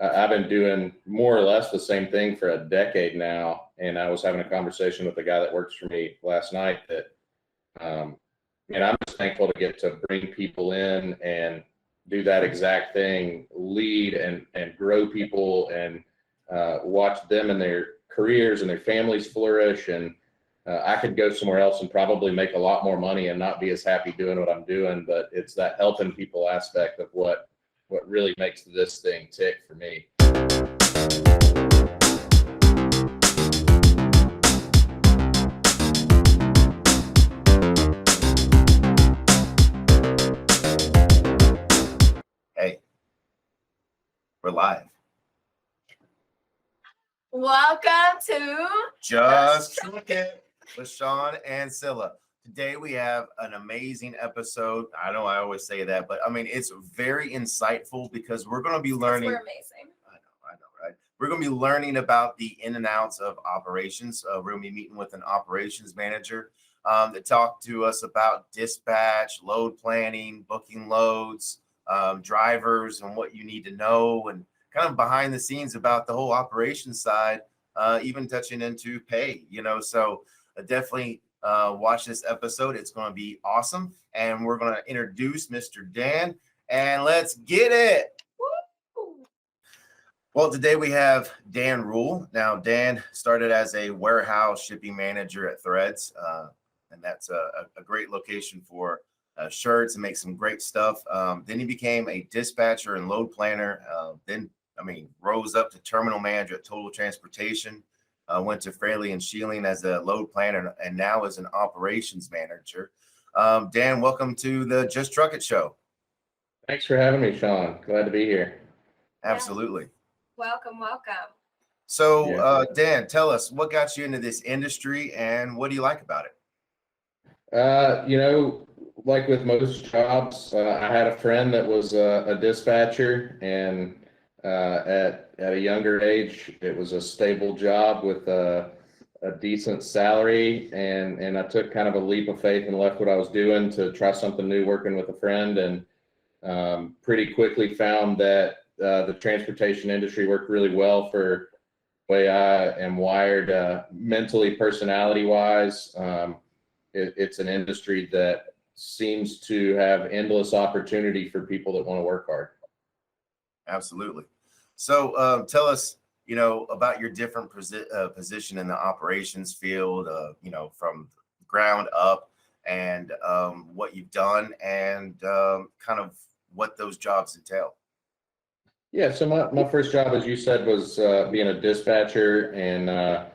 I've been doing more or less the same thing for a decade now. And I was having a conversation with the guy that works for me last night that, and I'm just thankful to get to bring people in and do that exact thing, lead and grow people and watch them and their careers and their families flourish. And I could go somewhere else and probably make a lot more money and not be as happy doing what I'm doing, but it's that helping people aspect of what really makes this thing tick for me. Hey, we're live. Welcome to Just Truck It with Sean and Scylla. Today we have an amazing episode. I know I always say that, but I mean, it's very insightful because we're going to be learning. We're amazing. I know, right? We're going to be learning about the in and outs of operations. We're going to be meeting with an operations manager to talk to us about dispatch, load planning, booking loads, drivers, and what you need to know, and kind of behind the scenes about the whole operations side, even touching into pay, so definitely watch this episode. It's going to be awesome. And we're going to introduce Mr. Dan, and let's get it. Woo! Well, today we have Dan Rule. Now, Dan started as a warehouse shipping manager at Threads, and that's a great location for shirts and make some great stuff. Then he became a dispatcher and load planner. Rose up to terminal manager at Total Transportation. Went to Fraley and Schilling as a load planner, and now as an operations manager. Dan, welcome to the Just Truck It show. Thanks for having me, Sean. Glad to be here. Absolutely. Welcome. So, Dan, tell us what got you into this industry and what do you like about it? Like with most jobs, I had a friend that was a dispatcher, and at a younger age, it was a stable job with a decent salary, and I took kind of a leap of faith and left what I was doing to try something new, working with a friend, and pretty quickly found that the transportation industry worked really well for the way I am wired, mentally, personality-wise. It's an industry that seems to have endless opportunity for people that want to work hard. Absolutely. So tell us, about your different position in the operations field, from ground up, and what you've done, and kind of what those jobs entail. Yeah, so my first job, as you said, was being a dispatcher and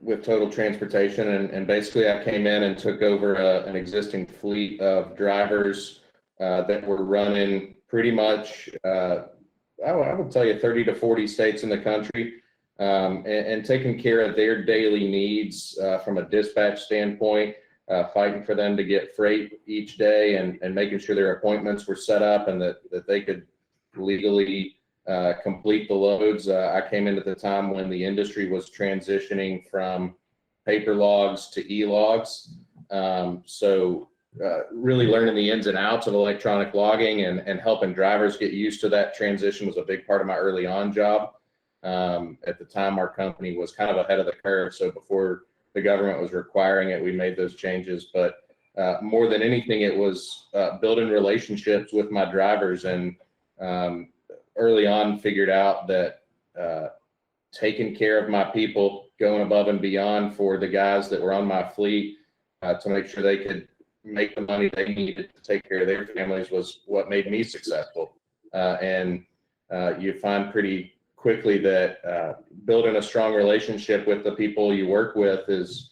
with Total Transportation, and basically I came in and took over an existing fleet of drivers that were running pretty much, I would tell you 30 to 40 states in the country, and taking care of their daily needs from a dispatch standpoint, fighting for them to get freight each day, and making sure their appointments were set up and that they could legally complete the loads. I came in at the time when the industry was transitioning from paper logs to e-logs. Really learning the ins and outs of electronic logging and helping drivers get used to that transition was a big part of my early on job. At the time, our company was kind of ahead of the curve. So before the government was requiring it, we made those changes. But more than anything, it was building relationships with my drivers, and early on figured out that taking care of my people, going above and beyond for the guys that were on my fleet to make sure they could make the money they needed to take care of their families was what made me successful. And you find pretty quickly that building a strong relationship with the people you work with is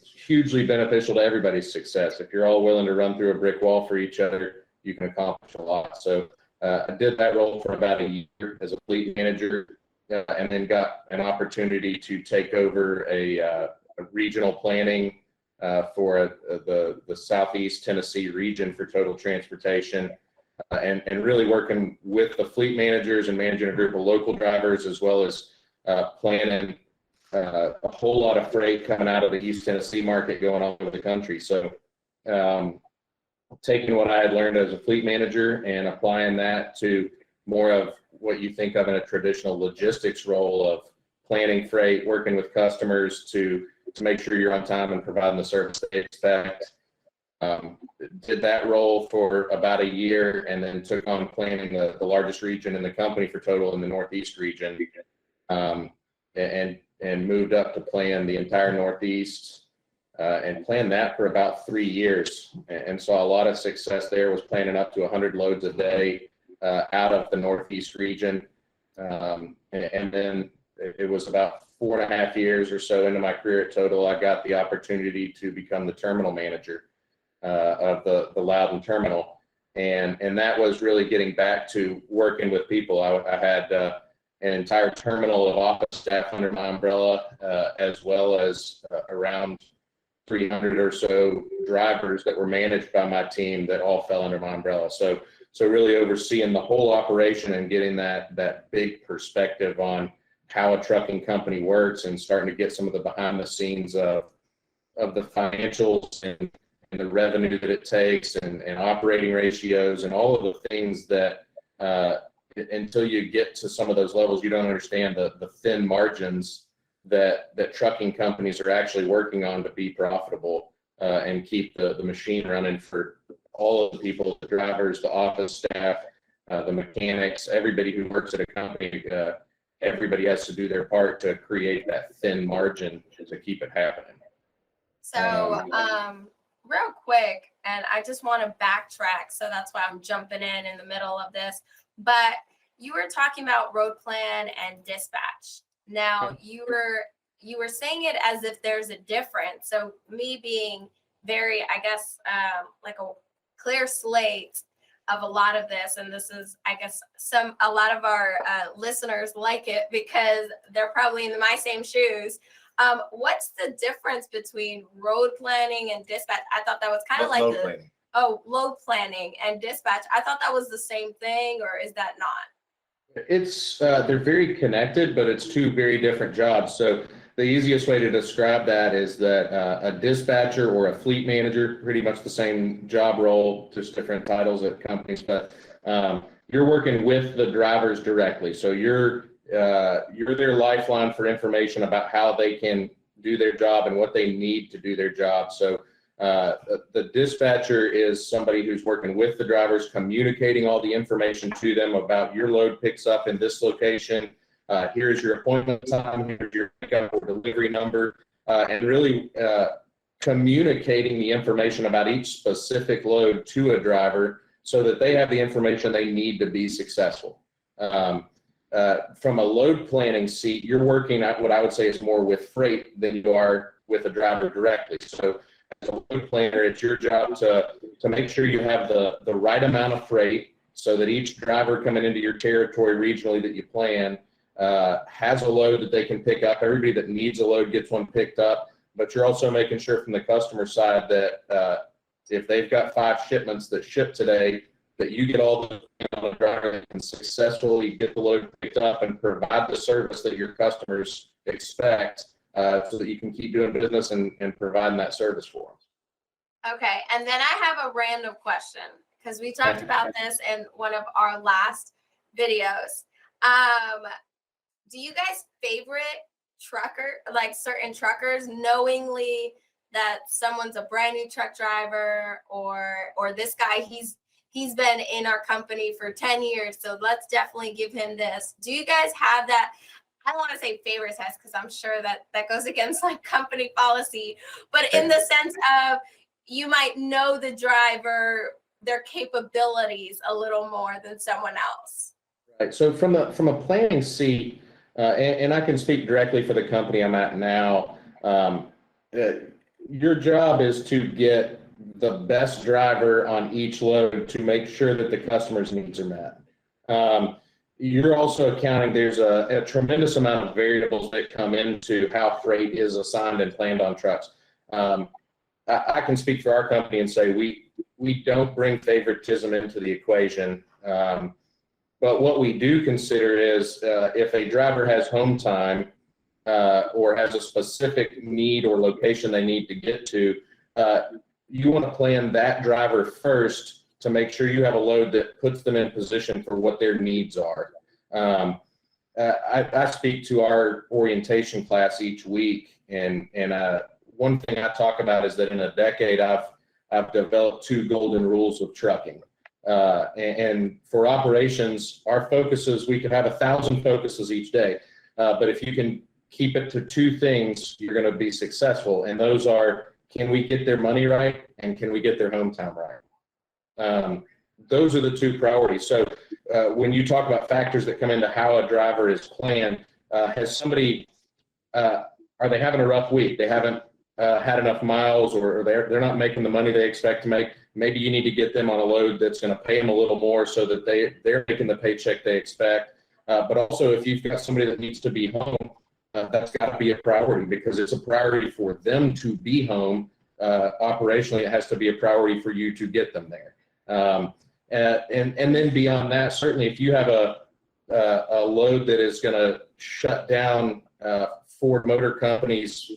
hugely beneficial to everybody's success. If you're all willing to run through a brick wall for each other, you can accomplish a lot. So I did that role for about a year as a fleet manager, and then got an opportunity to take over a regional planning for the Southeast Tennessee region for Total Transportation, and really working with the fleet managers and managing a group of local drivers, as well as planning a whole lot of freight coming out of the East Tennessee market going all over the country. So taking what I had learned as a fleet manager and applying that to more of what you think of in a traditional logistics role of planning freight, working with customers to make sure you're on time and providing the service they expect. Did that role for about a year and then took on planning the largest region in the company for total in the Northeast region, and moved up to plan the entire Northeast, and planned that for about 3 years, and saw a lot of success there. Was planning up to 100 loads a day out of the Northeast region, and then it was about 4.5 years or so into my career at Total, I got the opportunity to become the terminal manager of the Loudon terminal, and that was really getting back to working with people. I had an entire terminal of office staff under my umbrella, as well as around 300 or so drivers that were managed by my team that all fell under my umbrella. So really overseeing the whole operation and getting that big perspective on how a trucking company works and starting to get some of the behind the scenes of the financials and the revenue that it takes and operating ratios and all of the things that until you get to some of those levels, you don't understand the thin margins that trucking companies are actually working on to be profitable and keep the machine running for all of the people, the drivers, the office staff, the mechanics, everybody who works at a company. Everybody has to do their part to create that thin margin to keep it happening. So, real quick, and I just want to backtrack, so that's why I'm jumping in the middle of this. But you were talking about road plan and dispatch. Now, you were saying it as if there's a difference. So me being very, I guess, like a clear slate of a lot of this, and this is, I guess, a lot of our listeners like it because they're probably in my same shoes. What's the difference between road planning and dispatch? I thought that was kind of like load planning and dispatch. I thought that was the same thing, or is that not? It's they're very connected, but it's two very different jobs. So the easiest way to describe that is that a dispatcher or a fleet manager, pretty much the same job role, just different titles at companies, but you're working with the drivers directly. So you're their lifeline for information about how they can do their job and what they need to do their job. So the dispatcher is somebody who's working with the drivers, communicating all the information to them about your load picks up in this location. Here's your appointment time, here's your pickup or delivery number, and really communicating the information about each specific load to a driver so that they have the information they need to be successful. From a load planning seat, you're working at what I would say is more with freight than you are with a driver directly. So as a load planner, it's your job to make sure you have the right amount of freight so that each driver coming into your territory regionally that you plan has a load that they can pick up. Everybody that needs a load gets one picked up, but you're also making sure from the customer side that if they've got 5 shipments that ship today, that you get all the driver that can successfully get the load picked up and provide the service that your customers expect, so that you can keep doing business and providing that service for them. Okay, and then I have a random question because we talked about this in one of our last videos. Do you guys favorite certain truckers, knowingly that someone's a brand new truck driver or this guy, he's been in our company for 10 years, so let's definitely give him this? Do you guys have that? I don't want to say favorite test because I'm sure that goes against like company policy, but in the sense of you might know the driver, their capabilities a little more than someone else. Right. So from a planning seat, and I can speak directly for the company I'm at now, your job is to get the best driver on each load to make sure that the customer's needs are met. You're also accounting, there's a tremendous amount of variables that come into how freight is assigned and planned on trucks. I can speak for our company and say we don't bring favoritism into the equation. But what we do consider is if a driver has home time or has a specific need or location they need to get to, you want to plan that driver first to make sure you have a load that puts them in position for what their needs are. I speak to our orientation class each week, and one thing I talk about is that in a decade I've developed 2 golden rules of trucking. And for operations, our focuses, we could have 1,000 focuses each day, but if you can keep it to 2 things, you're going to be successful. And those are, can we get their money right, and can we get their home time right? Those are the 2 priorities. So when you talk about factors that come into how a driver is planned, has somebody, are they having a rough week? They haven't had enough miles, or they're not making the money they expect to make. Maybe you need to get them on a load that's going to pay them a little more so that they're making the paycheck they expect. But also, if you've got somebody that needs to be home, that's got to be a priority, because it's a priority for them to be home. Operationally, it has to be a priority for you to get them there. And then beyond that, certainly if you have a load that is going to shut down Ford Motor Company's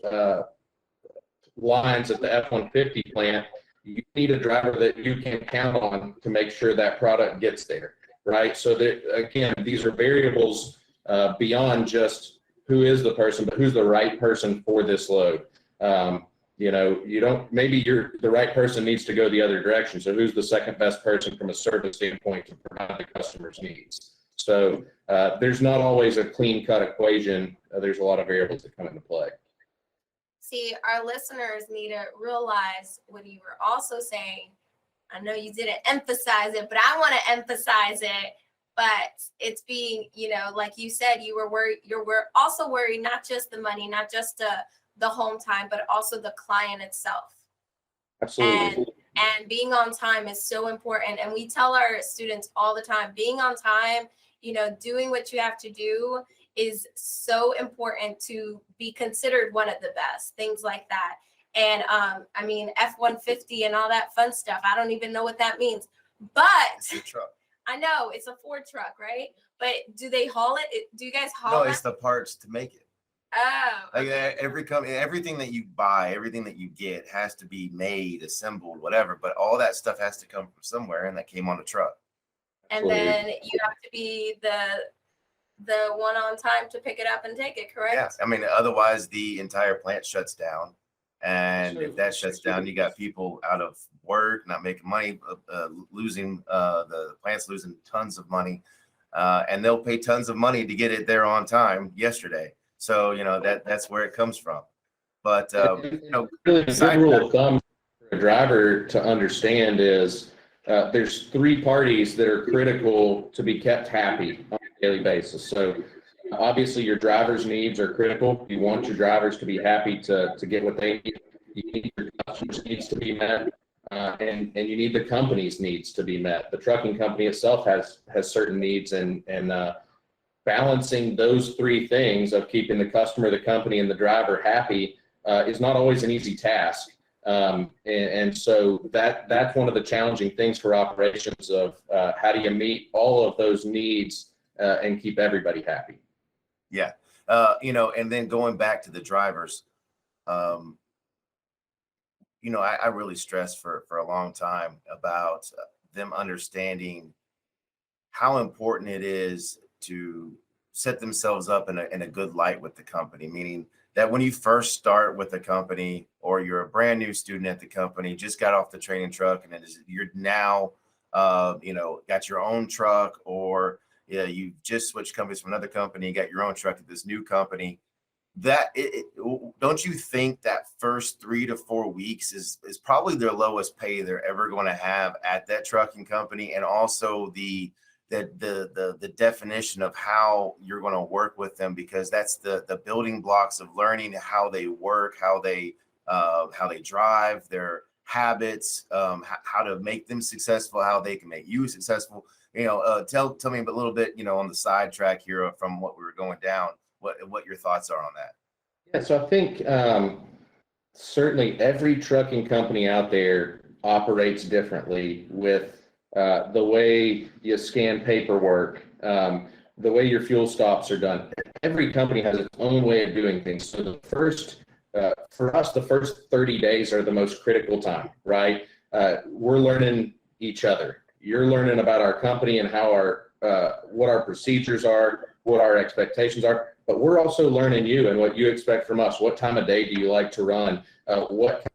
lines at the F-150 plant, you need a driver that you can count on to make sure that product gets there, right? So that, again, these are variables beyond just who is the person, but who's the right person for this load. Maybe the right person needs to go the other direction. So who's the second best person from a service standpoint to provide the customer's needs? So there's not always a clean cut equation. There's a lot of variables that come into play. See, our listeners need to realize what you were also saying. I know you didn't emphasize it, but I want to emphasize it. But it's being, like you said, you were worried. You're also worried, not just the money, not just the home time, but also the client itself. Absolutely. And being on time is so important. And we tell our students all the time, being on time, doing what you have to do is so important to be considered one of the best, things like that. And F-150 and all that fun stuff, I don't even know what that means, but I know it's a Ford truck, right? But do they haul it? Do you guys haul it? No, it's the parts to make it. Oh, okay. Like every company, everything that you buy, everything that you get has to be made, assembled, whatever. But all that stuff has to come from somewhere, and that came on a truck. And then you have to be the one on time to pick it up and take it, correct? Yeah, otherwise the entire plant shuts down, and if that shuts down, you got people out of work, not making money, losing the plant's losing tons of money, and they'll pay tons of money to get it there on time yesterday. So that's where it comes from. But really a good rule of thumb for a driver to understand is there's 3 parties that are critical to be kept happy on a daily basis. So obviously your driver's needs are critical. You want your drivers to be happy to get what they need. You need your customers' needs to be met, and you need the company's needs to be met. The trucking company itself has certain needs, and balancing those 3 things of keeping the customer, the company, and the driver happy is not always an easy task. And so that's one of the challenging things for operations of how do you meet all of those needs and keep everybody happy. Yeah. And then going back to the drivers, I really stressed for a long time about them understanding how important it is to set themselves up in a good light with the company, meaning that when you first start with a company, or you're a brand new student at the company, just got off the training truck, and you're now, got your own truck, or you just switched companies from another company, got your own truck at this new company. Don't you think that first 3 to 4 weeks is probably their lowest pay they're ever going to have at that trucking company, and also the definition of how you're going to work with them, because that's the building blocks of learning how they work, how they drive, their habits, how to make them successful, how they can make you successful. Tell me a little bit, on the sidetrack here from what we were going down, what your thoughts are on that. Yeah, so I think certainly every trucking company out there operates differently with the way you scan paperwork, the way your fuel stops are done. Every company has its own way of doing things. So the first for us, the first 30 days are the most critical time, right? We're learning each other. You're learning about our company and how what our procedures are, what our expectations are, but we're also learning you and what you expect from us. What time of day do you like to run? What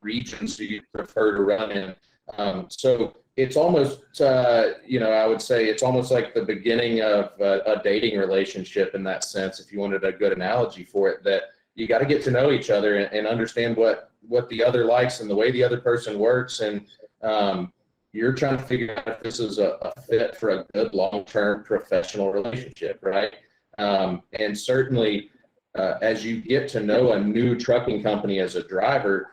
regions do you prefer to run in? So it's almost, I would say it's almost like the beginning of a dating relationship in that sense, if you wanted a good analogy for it, that you got to get to know each other and understand what the other likes and the way the other person works. And you're trying to figure out if this is a fit for a good long-term professional relationship, right? And certainly, as you get to know a new trucking company as a driver,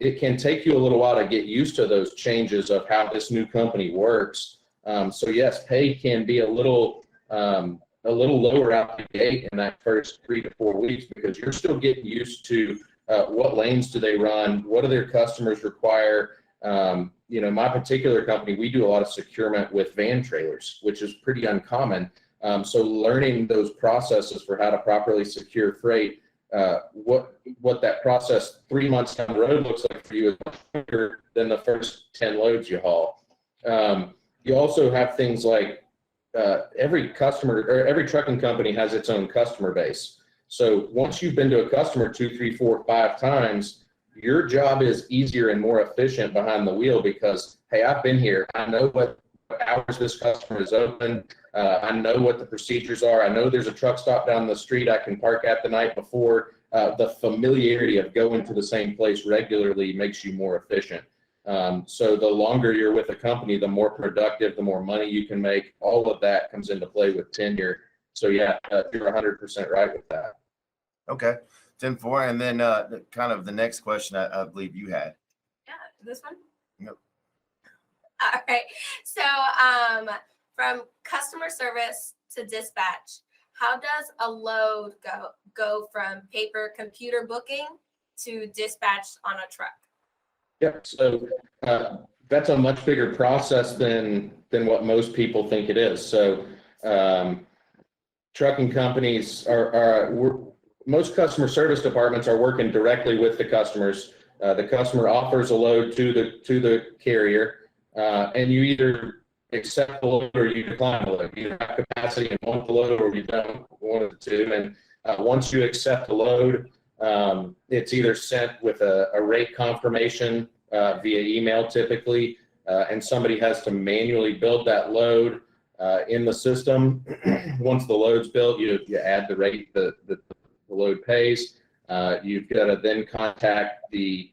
it can take you a little while to get used to those changes of how this new company works. So yes, pay can be a little lower out the gate in that first 3 to 4 weeks because you're still getting used to what lanes do they run, what do their customers require. My particular company, we do a lot of securement with van trailers, which is pretty uncommon. So learning those processes for how to properly secure freight, what that process 3 months down the road looks like for you is much quicker than the first 10 loads you haul. You also have things like every customer or every trucking company has its own customer base. So once you've been to a customer 2, 3, 4, 5 times, your job is easier and more efficient behind the wheel because, hey, I've been here. I know what hours this customer is open. I know what the procedures are. I know there's a truck stop down the street I can park at the night before. The familiarity of going to the same place regularly makes you more efficient. So the longer you're with a company, the more productive, the more money you can make. All of that comes into play with tenure. So yeah, you're 100% right with that. Okay, 10-4, and then kind of the next question I believe you had. Yeah, this one. Yep. All right. So from customer service to dispatch, how does a load go from paper computer booking to dispatch on a truck? Yep. So that's a much bigger process than what most people think it is. So trucking companies most customer service departments are working directly with the customers. The customer offers a load to the carrier, and you either accept the load or you decline the load. You either have capacity and want the load or you don't, one of the two. And once you accept the load, it's either sent with a rate confirmation via email typically, and somebody has to manually build that load in the system. Once the load's built, you add the rate the load pays. You've got to then contact the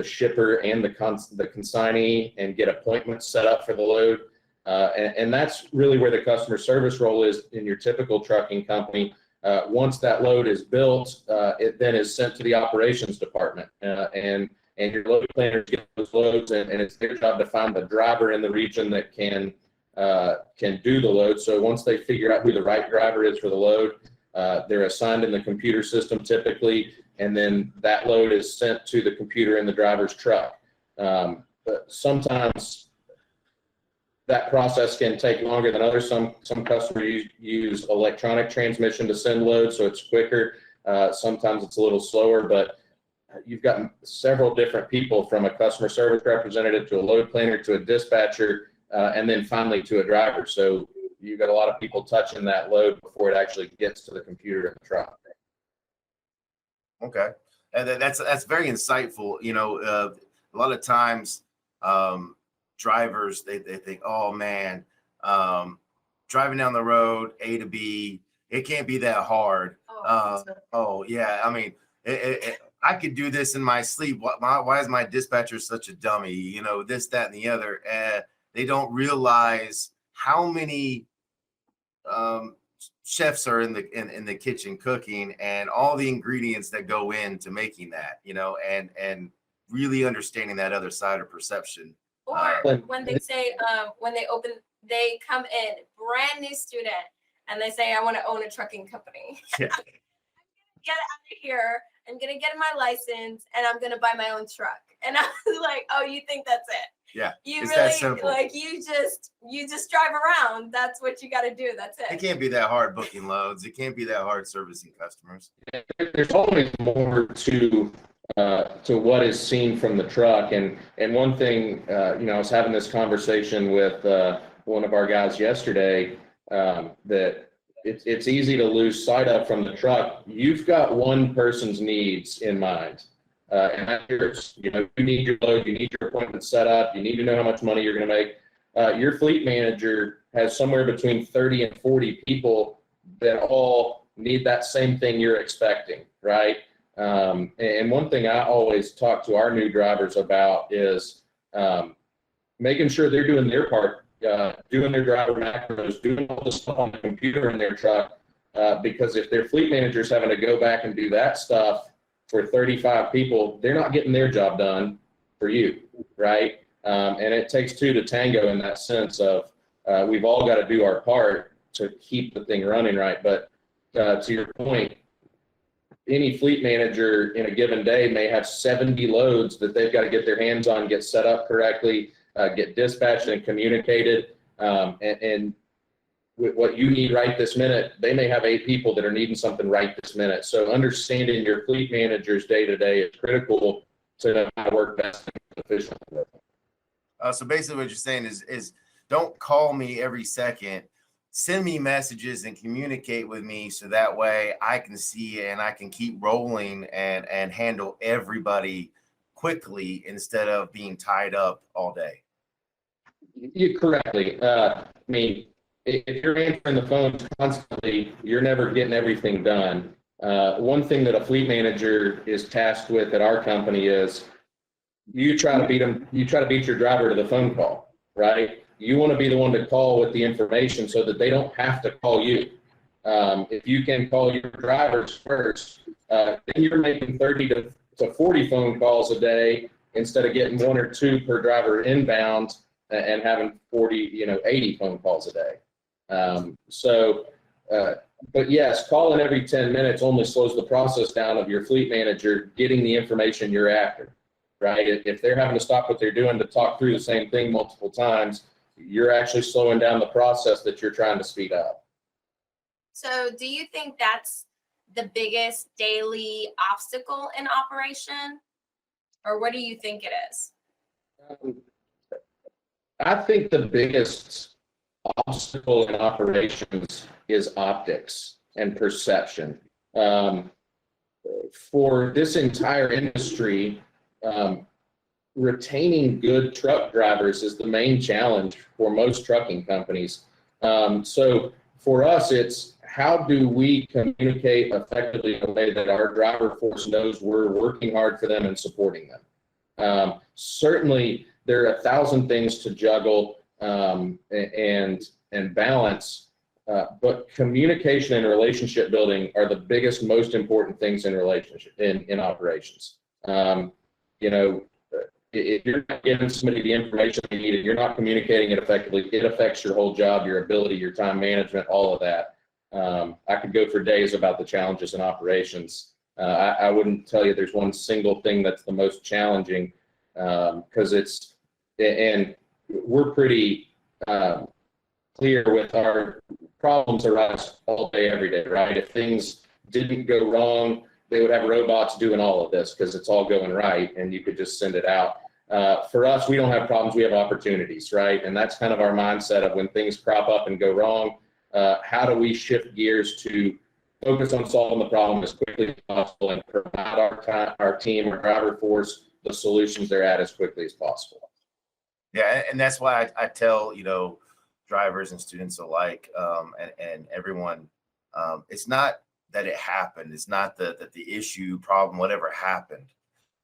shipper and the consignee and get appointments set up for the load. And that's really where the customer service role is in your typical trucking company. Once that load is built, it then is sent to the operations department, and your load planners get those loads, and it's their job to find the driver in the region that can do the load. So once they figure out who the right driver is for the load, they're assigned in the computer system typically, and then that load is sent to the computer in the driver's truck. But sometimes that process can take longer than others. Some customers use electronic transmission to send loads, so it's quicker. Sometimes it's a little slower, but you've got several different people, from a customer service representative to a load planner to a dispatcher, and then finally to a driver. So you've got a lot of people touching that load before it actually gets to the computer in the truck. Okay, and that's very insightful. A lot of times drivers they think, oh man, driving down the road A to B, it can't be that hard. Oh yeah, I mean, I could do this in my sleep. Why is my dispatcher such a dummy? This, that, and the other. They don't realize how many chefs are in the kitchen cooking, and all the ingredients that go into making that, and really understanding that other side of perception. Or when they say, when they come in, brand new student, and they say, I want to own a trucking company. Yeah. Get out of here I'm going to get my license and I'm going to buy my own truck. And I was like, oh, you think that's it? Yeah. You It's really that simple. like you just drive around. That's what you got to do. That's It it. can't be that hard booking loads. It can't be that hard servicing customers. There's always more to what is seen from the truck. And one thing, I was having this conversation with one of our guys yesterday, that it's easy to lose sight of from the truck. You've got one person's needs in mind, and that's yours. You need your load, you need your appointment set up, you need to know how much money you're going to make. Your fleet manager has somewhere between 30 and 40 people that all need that same thing you're expecting, right? And one thing I always talk to our new drivers about is making sure they're doing their part, doing their driver macros, doing all the stuff on the computer in their truck, because if their fleet manager's having to go back and do that stuff for 35 people, they're not getting their job done for you, right? And it takes two to tango in that sense of we've all got to do our part to keep the thing running right. But to your point, any fleet manager in a given day may have 70 loads that they've got to get their hands on, get set up correctly, get dispatched and communicated. And what you need right this minute, they may have 8 people that are needing something right this minute. So understanding your fleet manager's day-to-day is critical to know how to work best and efficiently. So basically what you're saying is don't call me every second. Send me messages and communicate with me so that way I can see and I can keep rolling and handle everybody quickly instead of being tied up all day. You correctly. I mean, if you're answering the phone constantly, you're never getting everything done. One thing that a fleet manager is tasked with at our company is you try to beat your driver to the phone call, right? You want to be the one to call with the information so that they don't have to call you. If you can call your drivers first, then you're making 30 to 40 phone calls a day instead of getting 1 or 2 per driver inbound and having 80 phone calls a day. But yes, calling every 10 minutes only slows the process down of your fleet manager getting the information you're after, right? If they're having to stop what they're doing to talk through the same thing multiple times, you're actually slowing down the process that you're trying to speed up. So do you think that's the biggest daily obstacle in operation? Or what do you think it is? I think the biggest obstacle in operations is optics and perception. For this entire industry, retaining good truck drivers is the main challenge for most trucking companies. So for us, it's how do we communicate effectively in a way that our driver force knows we're working hard for them and supporting them. Certainly, there are 1,000 things to juggle and balance, but communication and relationship building are the biggest, most important things in relationship in operations. If you're not giving somebody the information they need, you're not communicating it effectively, it affects your whole job, your ability, your time management, all of that. I could go for days about the challenges in operations. I wouldn't tell you there's one single thing that's the most challenging, because and we're pretty clear with our problems arise all day, every day, right? If things didn't go wrong, they would have robots doing all of this because it's all going right and you could just send it out. For us, we don't have problems, we have opportunities, right? And that's kind of our mindset of when things crop up and go wrong, how do we shift gears to focus on solving the problem as quickly as possible and provide our team, our driver force, the solutions they're at as quickly as possible. Yeah, and that's why I tell, drivers and students alike, and everyone, it's not that it happened. It's not that the issue, problem, whatever happened.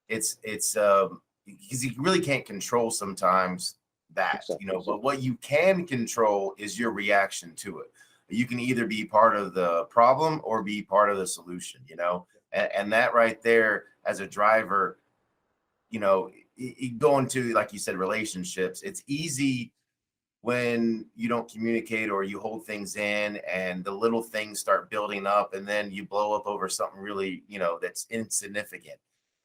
It's because you really can't control sometimes that, but what you can control is your reaction to it. You can either be part of the problem or be part of the solution, and that right there as a driver, you go into, like you said, relationships. It's easy when you don't communicate or you hold things in and the little things start building up and then you blow up over something really, that's insignificant.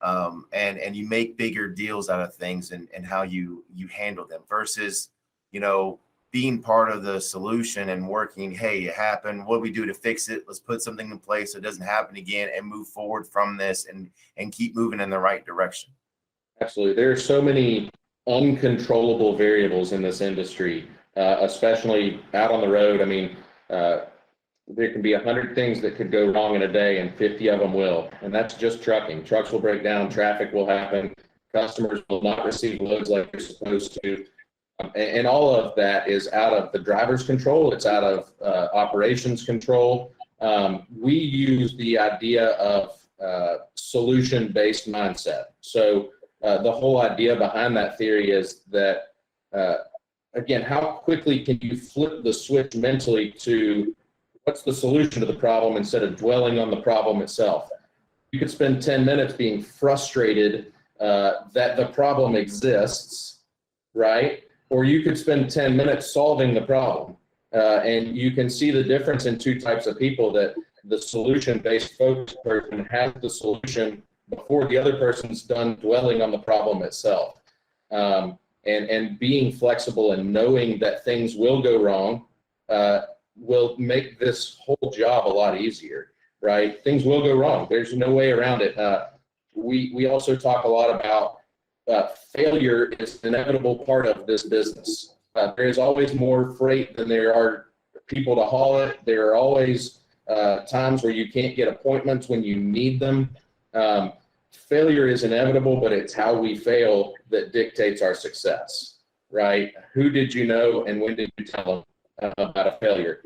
And you make bigger deals out of things and how you handle them versus, being part of the solution and working, hey, it happened. What do we do to fix it? Let's put something in place so it doesn't happen again and move forward from this and keep moving in the right direction. Absolutely. There are so many uncontrollable variables in this industry, especially out on the road. I mean, there can be 100 things that could go wrong in a day and 50 of them will. And that's just trucking. Trucks will break down, traffic will happen, customers will not receive loads like they're supposed to. And all of that is out of the driver's control. It's out of operations control. We use the idea of solution-based mindset. So the whole idea behind that theory is that, again, how quickly can you flip the switch mentally to what's the solution to the problem instead of dwelling on the problem itself? You could spend 10 minutes being frustrated that the problem exists, right? Or you could spend 10 minutes solving the problem. And you can see the difference in two types of people, that the solution-based focused person has the solution before the other person's done dwelling on the problem itself. And being flexible and knowing that things will go wrong will make this whole job a lot easier, right? Things will go wrong. There's no way around it. We also talk a lot about failure is an inevitable part of this business. There's always more freight than there are people to haul it. There are always times where you can't get appointments when you need them. Failure is inevitable, but it's how we fail that dictates our success, right? Who did you know and when did you tell them about a failure?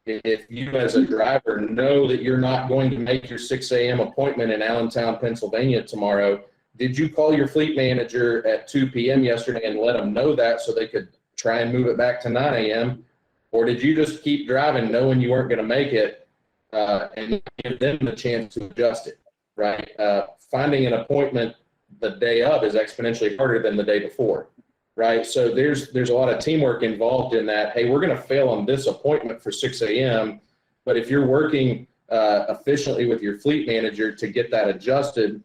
If you as a driver know that you're not going to make your 6 a.m. appointment in Allentown, Pennsylvania tomorrow, did you call your fleet manager at 2 p.m. yesterday and let them know that so they could try and move it back to 9 a.m.? Or did you just keep driving knowing you weren't going to make it and give them the chance to adjust it, right? Finding an appointment the day of is exponentially harder than the day before, right? So there's a lot of teamwork involved in that. Hey, we're going to fail on this appointment for 6 a.m., but if you're working efficiently with your fleet manager to get that adjusted,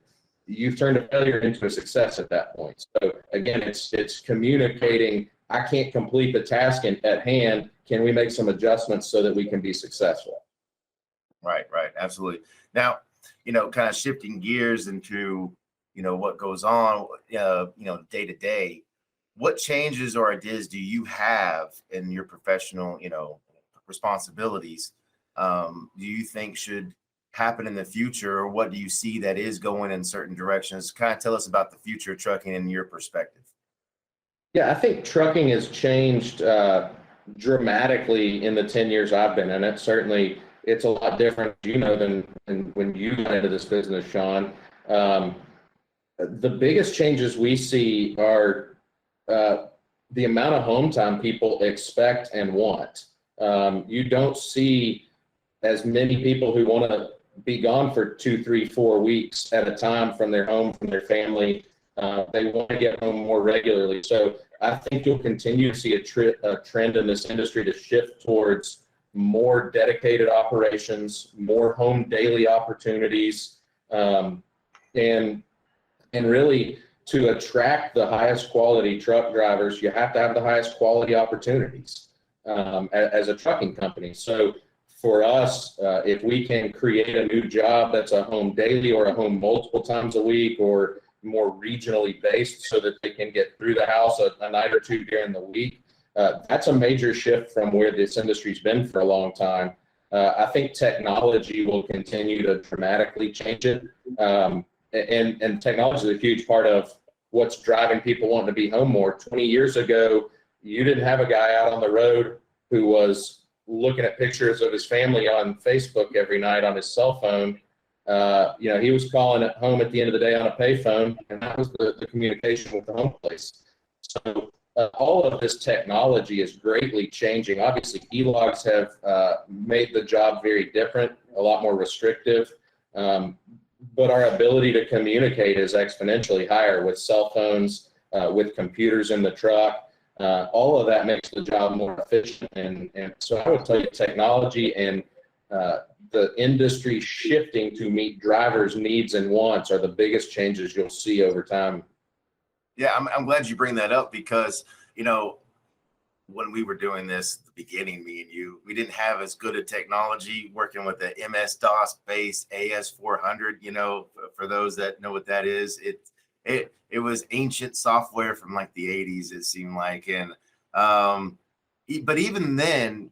you've turned a failure into a success at that point. So again, it's communicating, I can't complete the task at hand. Can we make some adjustments so that we can be successful? Right, absolutely. Now, kind of shifting gears into, what goes on, day to day, what changes or ideas do you have in your professional, responsibilities, do you think should happen in the future, or what do you see that is going in certain directions? Kind of tell us about the future of trucking in your perspective. Yeah, I think trucking has changed dramatically in the 10 years I've been in it. Certainly, it's a lot different, than when you got into this business, Sean. The biggest changes we see are the amount of home time people expect and want. You don't see as many people who want to be gone for 2, 3, 4 weeks at a time from their home, from their family. They want to get home more regularly. So I think you'll continue to see a trend in this industry to shift towards more dedicated operations, more home daily opportunities, and really to attract the highest quality truck drivers, you have to have the highest quality opportunities as a trucking company. So for us, if we can create a new job that's a home daily or a home multiple times a week or more regionally based so that they can get through the house a night or two during the week, that's a major shift from where this industry's been for a long time. I think technology will continue to dramatically change it. And technology is a huge part of what's driving people wanting to be home more. 20 years ago, you didn't have a guy out on the road who was looking at pictures of his family on Facebook every night on his cell phone. He was calling at home at the end of the day on a payphone, and that was the communication with the home place. So all of this technology is greatly changing. Obviously, e-logs have made the job very different, a lot more restrictive. But our ability to communicate is exponentially higher with cell phones, with computers in the truck. All of that makes the job more efficient. And so I would tell you technology and the industry shifting to meet drivers' needs and wants are the biggest changes you'll see over time. Yeah, I'm glad you bring that up because, when we were doing this at the beginning, me and you, we didn't have as good a technology working with the MS-DOS based AS400, for those that know what that is. It was ancient software from like the 80s, it seemed like. And but even then,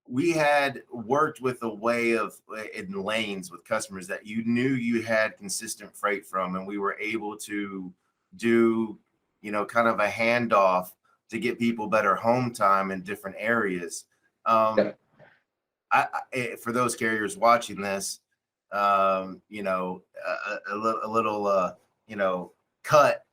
we had worked with a way of in lanes with customers that you knew you had consistent freight from, and we were able to do, kind of a handoff to get people better home time in different areas. For those carriers watching this, a little cut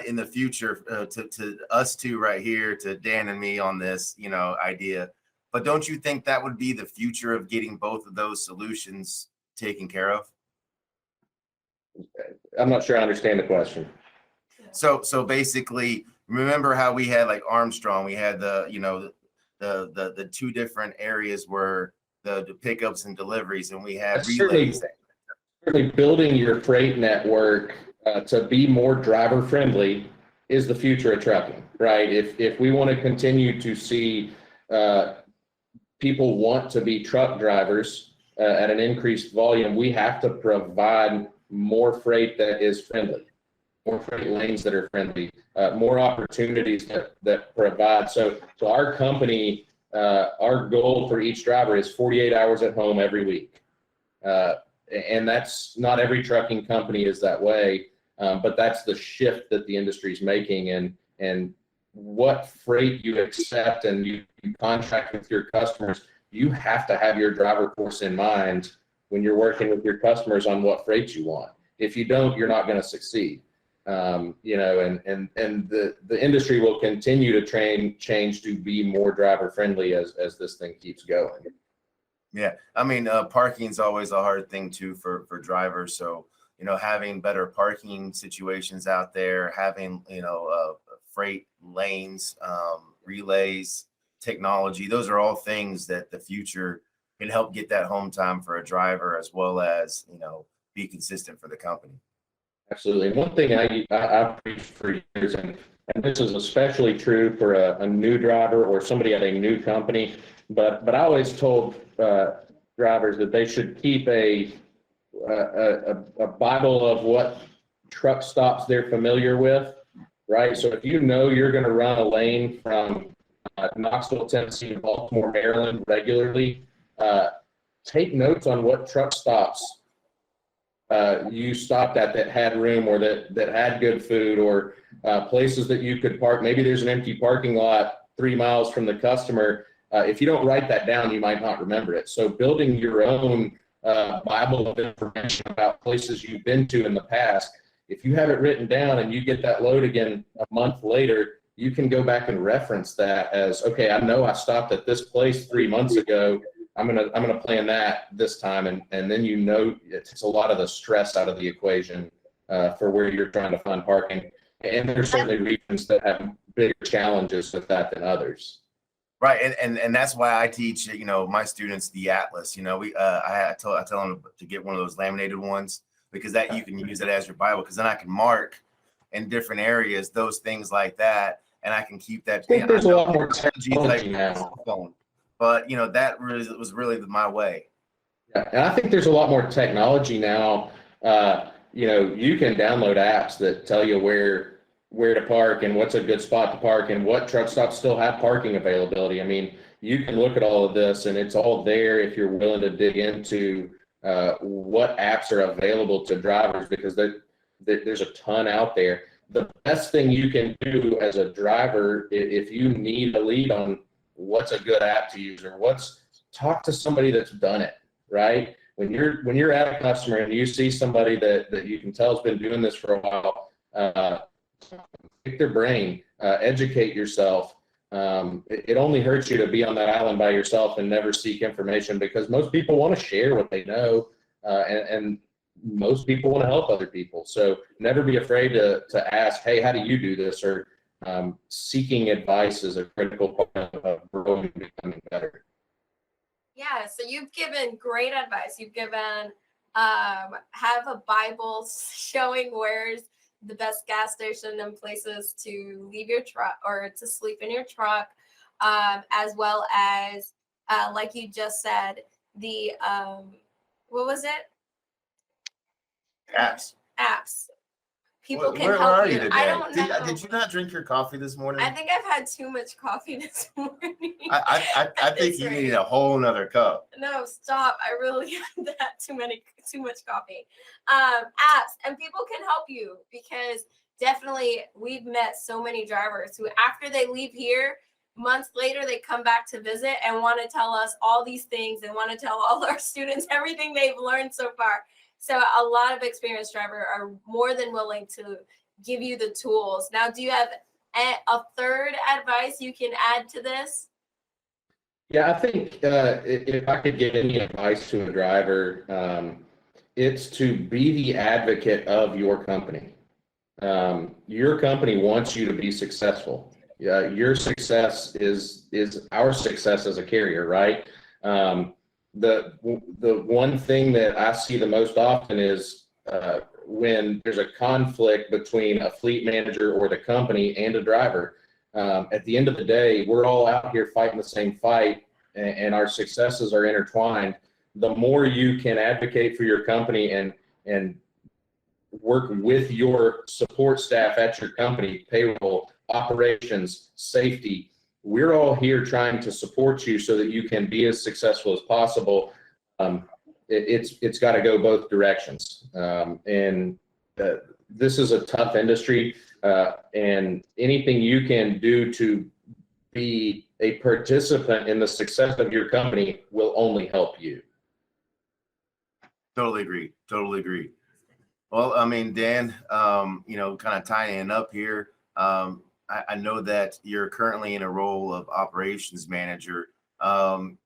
in the future to us two right here, to Dan and me on this, idea. But don't you think that would be the future of getting both of those solutions taken care of? I'm not sure I understand the question. So basically, remember how we had like Armstrong, we had the two different areas where the pickups and deliveries, and we had relays. Certainly building your freight network to be more driver friendly is the future of trucking, right? If we want to continue to see people want to be truck drivers at an increased volume, we have to provide more freight that is friendly, more freight lanes that are friendly, more opportunities that provide. So our company, our goal for each driver is 48 hours at home every week. And that's not every trucking company is that way, but that's the shift that the industry is making. And what freight you accept and you contract with your customers, you have to have your driver force in mind when you're working with your customers on what freight you want. If you don't, you're not going to succeed. And the industry will continue to change to be more driver friendly as this thing keeps going. Yeah, I mean, parking is always a hard thing too for drivers. So having better parking situations out there, having freight lanes, relays, technology, those are all things that the future can help get that home time for a driver, as well as be consistent for the company. Absolutely. And one thing I've preached for years, and this is especially true for a new driver or somebody at a new company, but I always told drivers that they should keep a Bible of what truck stops they're familiar with, right? So if you're going to run a lane from Knoxville, Tennessee to Baltimore, Maryland regularly, take notes on what truck stops you stopped at that had room, or that had good food, or places that you could park. Maybe there's an empty parking lot 3 miles from the customer. If you don't write that down, you might not remember it. So building your own Bible of information about places you've been to in the past, if you have it written down and you get that load again a month later, you can go back and reference that as, okay, I know I stopped at this place 3 months ago. I'm gonna plan that this time, and then it takes a lot of the stress out of the equation for where you're trying to find parking. And there's certainly regions that have bigger challenges with that than others. Right, and that's why I teach my students the atlas. I tell them to get one of those laminated ones, because that you can use it as your Bible, because then I can mark in different areas those things like that, and I can keep that. I think there's a lot more technology now. But that was really my way. Yeah, and I think there's a lot more technology now. You can download apps that tell you where to park and what's a good spot to park and what truck stops still have parking availability. I mean, you can look at all of this, and it's all there if you're willing to dig into what apps are available to drivers, because there's a ton out there. The best thing you can do as a driver, if you need a lead on what's a good app to use, or talk to somebody that's done it, right? When you're at a customer and you see somebody that you can tell has been doing this for a while, pick their brain, educate yourself. It only hurts you to be on that island by yourself and never seek information, because most people want to share what they know, and most people want to help other people. So never be afraid to ask, hey, how do you do this? Or seeking advice is a critical part of growing and becoming better. Yeah, so you've given great advice. You've given have a Bible showing where's the best gas station and places to leave your truck or to sleep in your truck, as well as like you just said, the what was it? Apps. Apps. People can Where help are you. you today? I don't know. Did you not drink your coffee this morning? I think I've had too much coffee this morning. I think you need a whole nother cup. No, stop. I really had too much coffee. Apps, and people can help you because definitely we've met so many drivers who after they leave here, months later, they come back to visit and want to tell us all these things and want to tell all our students everything they've learned so far. So a lot of experienced drivers are more than willing to give you the tools. Now, do you have a third advice you can add to this? Yeah, I think if I could give any advice to a driver, it's to be the advocate of your company. Your company wants you to be successful. Your success is our success as a carrier, right? The one thing that I see the most often is when there's a conflict between a fleet manager or the company and a driver. At the end of the day, we're all out here fighting the same fight, and our successes are intertwined. The more you can advocate for your company and work with your support staff at your company, payroll, operations, safety, we're all here trying to support you so that you can be as successful as possible. It's got to go both directions. This is a tough industry, and anything you can do to be a participant in the success of your company will only help you. Totally agree. Totally agree. Well, I mean, Dan, kind of tying it up here. I know that you're currently in a role of operations manager. How's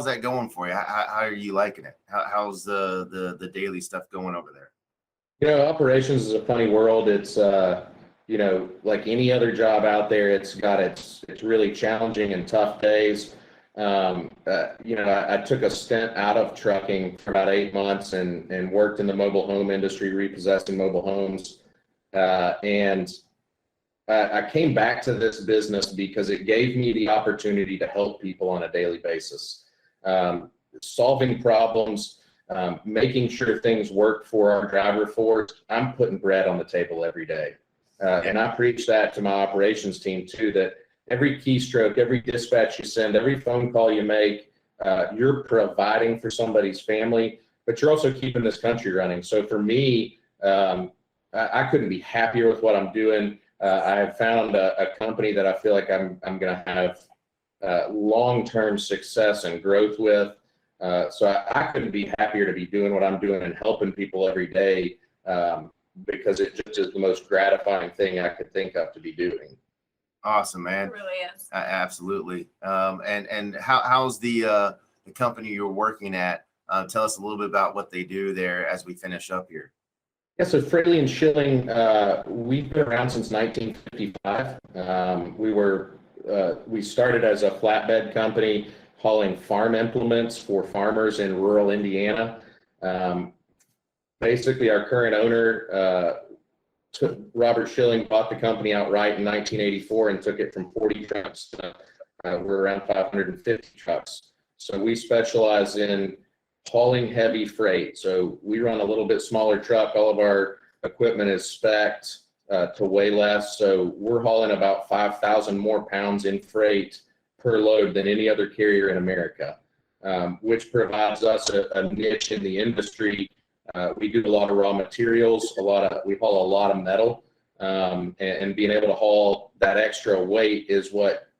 that going for you? How are you liking it? How's the daily stuff going over there? Operations is a funny world. It's like any other job out there, it's really challenging and tough days. I took a stint out of trucking for about 8 months and worked in the mobile home industry, repossessing mobile homes. And I came back to this business because it gave me the opportunity to help people on a daily basis, solving problems, making sure things work for our driver force. I'm putting bread on the table every day. And I preach that to my operations team too, that every keystroke, every dispatch you send, every phone call you make, you're providing for somebody's family, but you're also keeping this country running. So for me, I couldn't be happier with what I'm doing. I have found a company that I feel like I'm going to have long-term success and growth with. So I couldn't be happier to be doing what I'm doing and helping people every day, because it just is the most gratifying thing I could think of to be doing. Awesome, man. It really is. Absolutely. And how's the company you're working at? Tell us a little bit about what they do there as we finish up here. Yeah, so Fraley and Schilling, we've been around since 1955. We started as a flatbed company hauling farm implements for farmers in rural Indiana. Basically, our current owner, Robert Schilling, bought the company outright in 1984 and took it from 40 trucks to we're around 550 trucks. So we specialize in hauling heavy freight. So we run a little bit smaller truck. All of our equipment is spec'd to weigh less. So we're hauling about 5,000 more pounds in freight per load than any other carrier in America, which provides us a niche in the industry. We do a lot of raw materials, we haul a lot of metal, and being able to haul that extra weight is what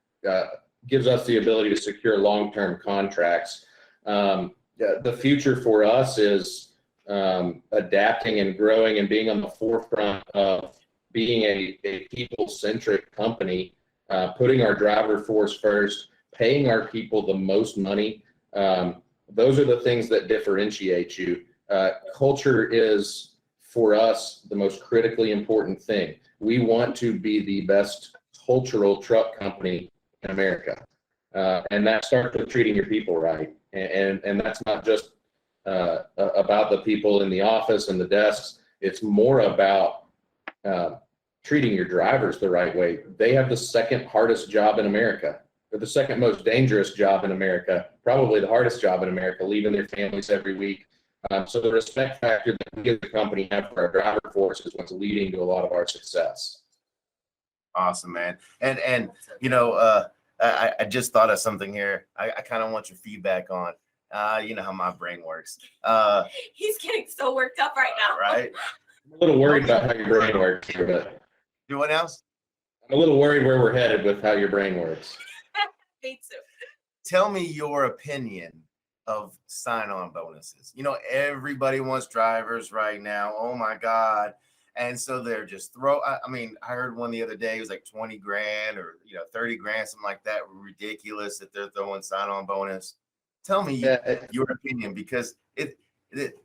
gives us the ability to secure long-term contracts. The future for us is adapting and growing and being on the forefront of being a people-centric company, putting our driver force first, paying our people the most money. Those are the things that differentiate you. Culture is, for us, the most critically important thing. we want to be the best cultural truck company in America. And that starts with treating your people right. And that's not just about the people in the office and the desks. It's more about treating your drivers the right way. They have the second hardest job in America. They're the second most dangerous job in America, probably the hardest job in America, leaving their families every week. So the respect factor that we as a company have for our driver force is what's leading to a lot of our success. Awesome, man. And I just thought of something here. I kind of want your feedback on. You know how my brain works. He's getting so worked up right now. Right? I'm a little worried about how your brain works here, but Do what else? I'm a little worried where we're headed with how your brain works. Me too. Tell me your opinion of sign-on bonuses. You know, everybody wants drivers right now. Oh my God. And so they're just I heard one the other day, it was like 20 grand or, 30 grand, something like that. Ridiculous that they're throwing sign-on bonus. Tell me your opinion, because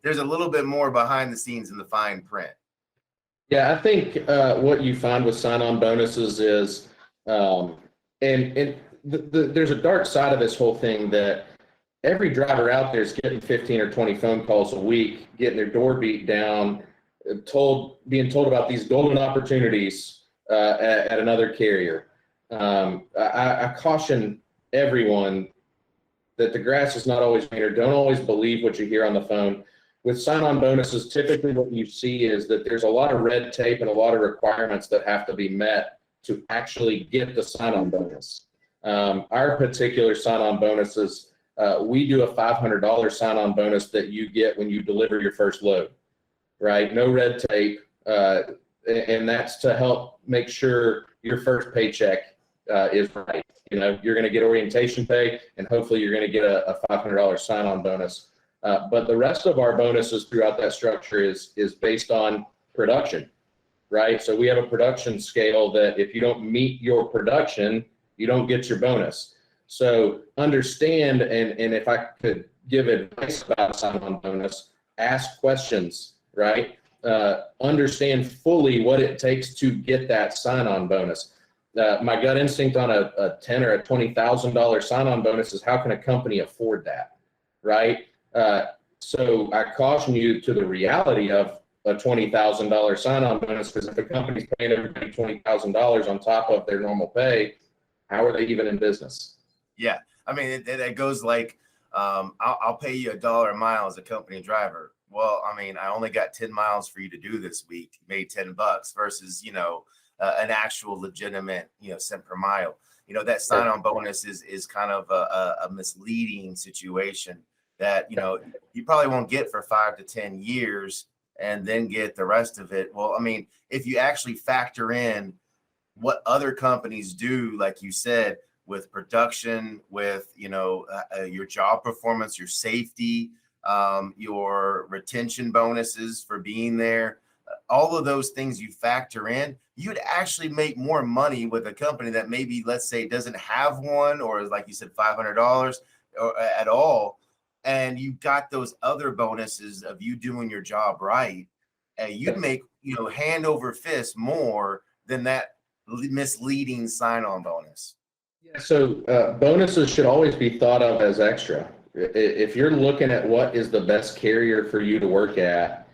there's a little bit more behind the scenes in the fine print. Yeah, I think what you find with sign-on bonuses is, there's a dark side of this whole thing that every driver out there is getting 15 or 20 phone calls a week, getting their door beat down, being told about these golden opportunities at another carrier. I caution everyone that the grass is not always greener. Don't always believe what you hear on the phone. With sign-on bonuses, typically what you see is that there's a lot of red tape and a lot of requirements that have to be met to actually get the sign-on bonus. Our particular sign-on bonuses, we do a $500 sign-on bonus that you get when you deliver your first load, right? No red tape, and that's to help make sure your first paycheck is right. You're going to get orientation pay, and hopefully you're going to get a $500 sign-on bonus. But the rest of our bonuses throughout that structure is based on production, right? So we have a production scale that if you don't meet your production, you don't get your bonus. So understand, and if I could give advice about a sign-on bonus, ask questions, right? Understand fully what it takes to get that sign-on bonus. My gut instinct on a $10,000 or a $20,000 sign-on bonus is, how can a company afford that, right? So I caution you to the reality of a $20,000 sign-on bonus, because if a company's paying everybody $20,000 on top of their normal pay, how are they even in business? Yeah, it goes like, I'll pay you $1 a mile as a company driver. Well, I only got 10 miles for you to do this week. You made $10 versus, an actual legitimate, cent per mile. That sign-on bonus is kind of a misleading situation that, you probably won't get for 5 to 10 years and then get the rest of it. Well, if you actually factor in what other companies do, like you said, with production, with, your job performance, your safety, your retention bonuses for being there, all of those things you factor in, you'd actually make more money with a company that maybe, let's say, doesn't have one, or like you said, $500 or at all. And you got those other bonuses of you doing your job right. And you'd make, hand over fist more than that misleading sign-on bonus. Yeah, so bonuses should always be thought of as extra. If you're looking at what is the best carrier for you to work at,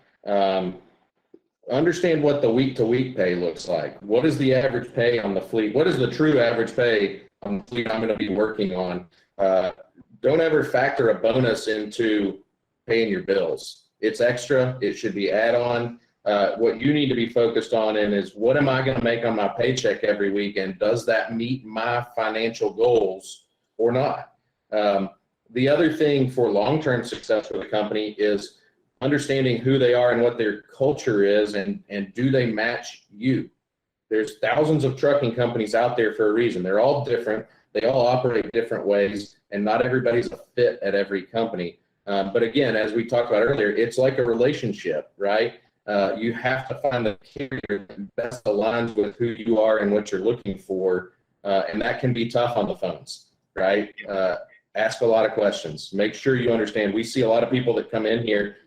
understand what the week-to-week pay looks like. What is the average pay on the fleet? What is the true average pay on the fleet I'm going to be working on? Don't ever factor a bonus into paying your bills. It's extra. It should be add-on. What you need to be focused on is, what am I going to make on my paycheck every week, and does that meet my financial goals or not? The other thing for long-term success for the company is understanding who they are and what their culture is, and do they match you? There's thousands of trucking companies out there for a reason. They're all different. They all operate different ways, and not everybody's a fit at every company. But again, as we talked about earlier, it's like a relationship, right? You have to find the carrier that best aligns with who you are and what you're looking for. And that can be tough on the phones, right? Ask a lot of questions. Make sure you understand. We see a lot of people that come in here,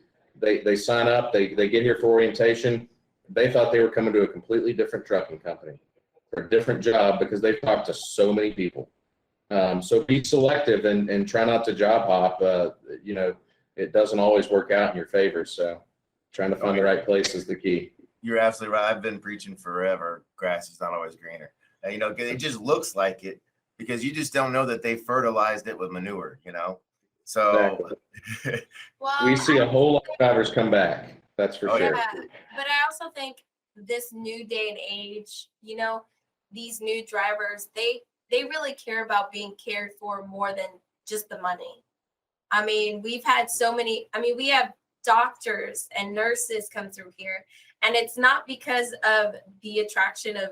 they sign up, they get here for orientation. they thought they were coming to a completely different trucking company for a different job because they've talked to so many people. So be selective and try not to job hop. It doesn't always work out in your favor. So trying to find the right place is the key. You're absolutely right. I've been preaching forever. Grass is not always greener. It just looks like it because you just don't know that they fertilized it with manure, So Well, we see a whole lot of drivers come back. That's for sure. yeah, but I also think this new day and age, these new drivers, they really care about being cared for more than just the money. I mean, we've had we have doctors and nurses come through here, and it's not because of the attraction of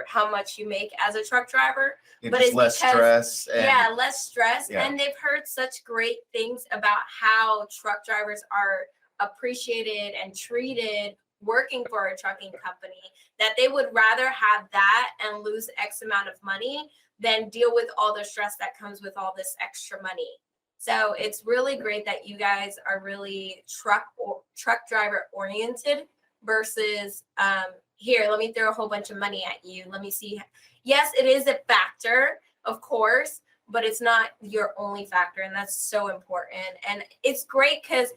how much you make as a truck driver, but it's less stress. Less stress. Yeah. And they've heard such great things about how truck drivers are appreciated and treated working for a trucking company, that they would rather have that and lose X amount of money than deal with all the stress that comes with all this extra money. So it's really great that you guys are really truck driver oriented versus here, let me throw a whole bunch of money at you. Let me see. Yes, it is a factor, of course, but it's not your only factor. And that's so important. And it's great because,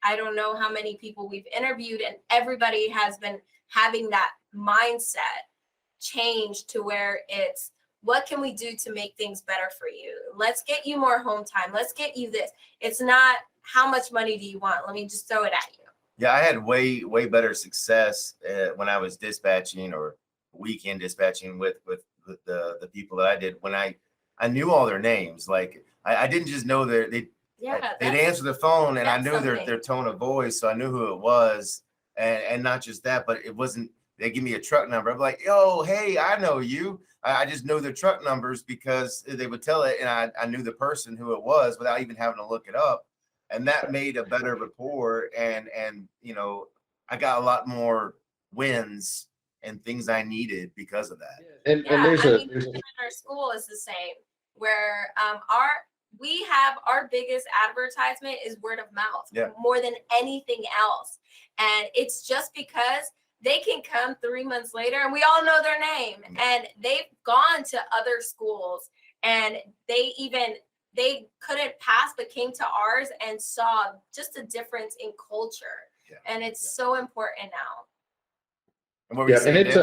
I don't know how many people we've interviewed, and everybody has been having that mindset change to where it's, what can we do to make things better for you? Let's get you more home time. Let's get you this. It's not how much money do you want? Let me just throw it at you. Yeah, I had way better success when I was dispatching or weekend dispatching with the people that I did when I knew all their names. Like I didn't just know they'd answer the phone and I knew their tone of voice, so I knew who it was, and not just that, but it wasn't. They give me a truck number. I'm like, yo, hey, I know you. I just know their truck numbers because they would tell it, and I knew the person who it was without even having to look it up. And that made a better rapport, and I got a lot more wins and things I needed because of that. And our school is the same, where our biggest advertisement is word of mouth more than anything else, and it's just because they can come 3 months later and we all know their name, and they've gone to other schools and they couldn't pass but came to ours and saw just a difference in culture. And it's so important now. And it's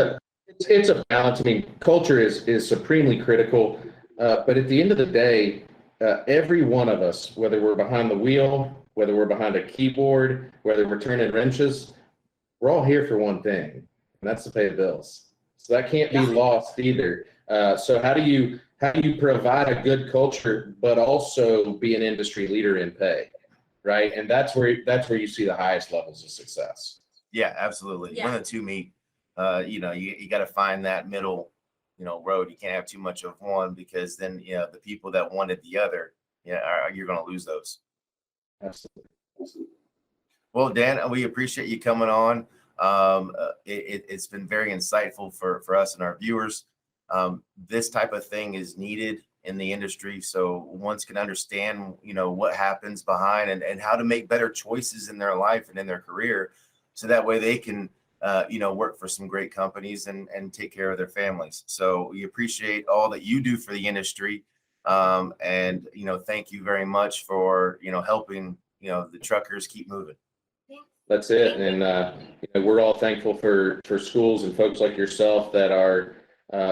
a balance. I mean, culture is supremely critical, but at the end of the day, every one of us, whether we're behind the wheel, whether we're behind a keyboard, whether we're turning wrenches, we're all here for one thing, and that's to pay the bills. So that can't be lost either. So how do you provide a good culture, but also be an industry leader in pay, right? And that's where you see the highest levels of success. Yeah, absolutely. When the two meet, you got to find that middle, road. You can't have too much of one, because then the people that wanted the other, you're going to lose those. Absolutely. Well, Dan, we appreciate you coming on. It's been very insightful for us and our viewers. This type of thing is needed in the industry, so one can understand, what happens behind and how to make better choices in their life and in their career, so that way they can, work for some great companies and take care of their families. So we appreciate all that you do for the industry, and thank you very much for helping the truckers keep moving. That's it. And we're all thankful for schools and folks like yourself that are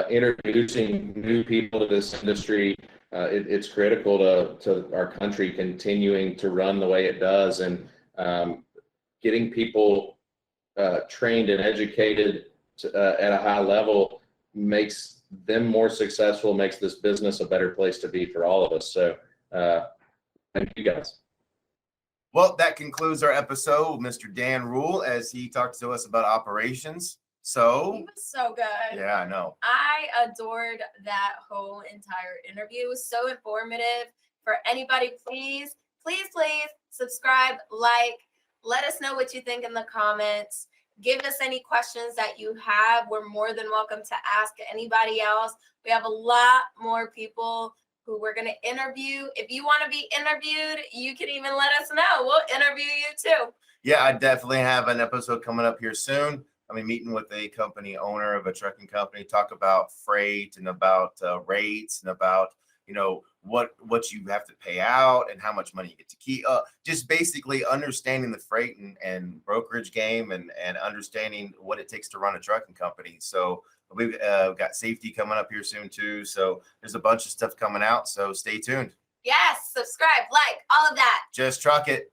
introducing new people to this industry. It's critical to our country continuing to run the way it does, and getting people trained and educated at a high level makes them more successful, makes this business a better place to be for all of us. So thank you guys. Well, that concludes our episode with Mr. Dan Rule as he talks to us about operations. So he was so good. Yeah, I know. I adored that whole entire interview. It was so informative. For anybody, please subscribe, let us know what you think in the comments. Give us any questions that you have. We're more than welcome to ask anybody else. We have a lot more people who we're going to interview. If you want to be interviewed, you can even let us know. We'll interview you too. Yeah, I definitely have an episode coming up here soon. I'll be meeting with a company owner of a trucking company, talk about freight and about rates and about, what you have to pay out and how much money you get to keep. Just basically understanding the freight and brokerage game and understanding what it takes to run a trucking company. So we've got safety coming up here soon too. So there's a bunch of stuff coming out. So stay tuned. Yes, subscribe, like, all of that. Just truck it.